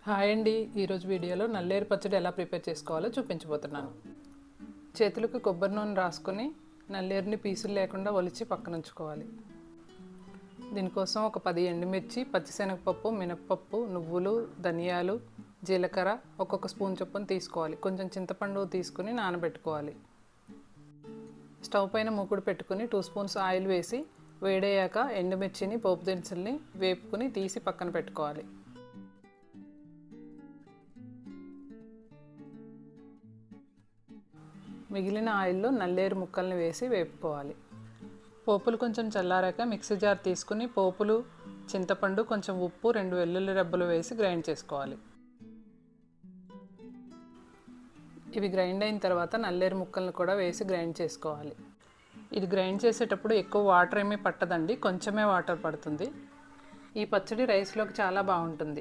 Hi అండి, ఈరోజు వీడియోలో నల్లేరు పచ్చడి ఎలా ప్రిపేర్ చేసుకోవాలో చూపించబోతున్నాను. చేతులకు కొబ్బరి నూనె రాసుకొని నల్లేరుని పీసులు లేకుండా ఒలిచి పక్కన ఉంచుకోవాలి. దీనికోసం ఒక 10 ఎండుమిర్చి, పచ్చిశనగపప్పు, మినప్పప్పు, నువ్వులు, ధనియాలు, జీలకర్ర ఒక్కొక్క స్పూన్ చొప్పున తీసుకోవాలి. కొంచెం చింతపండు తీసుకుని నానబెట్టుకోవాలి. స్టవ్ పైన మూకుడు పెట్టుకుని 2 స్పూన్స్ ఆయిల్ వేసి వేడయ్యాక ఎండుమిర్చిని, పోపు దినుసుల్ని వేపుకుని తీసి పక్కన పెట్టుకోవాలి. మిగిలిన ఆయిల్లో నల్లేరు ముక్కల్ని వేసి వేపుకోవాలి. పోపులు కొంచెం చల్లారాక మిక్సీ జార్ తీసుకుని పోపులు, చింతపండు, కొంచెం ఉప్పు, 2 వెల్లుల్లి రెబ్బలు వేసి గ్రైండ్ చేసుకోవాలి. ఇవి గ్రైండ్ అయిన తర్వాత నల్లేరు ముక్కల్ని కూడా వేసి గ్రైండ్ చేసుకోవాలి. ఇది గ్రైండ్ చేసేటప్పుడు ఎక్కువ వాటర్ ఏమీ పట్టదండి, కొంచెమే వాటర్ పడుతుంది. ఈ పచ్చడి రైస్లోకి చాలా బాగుంటుంది.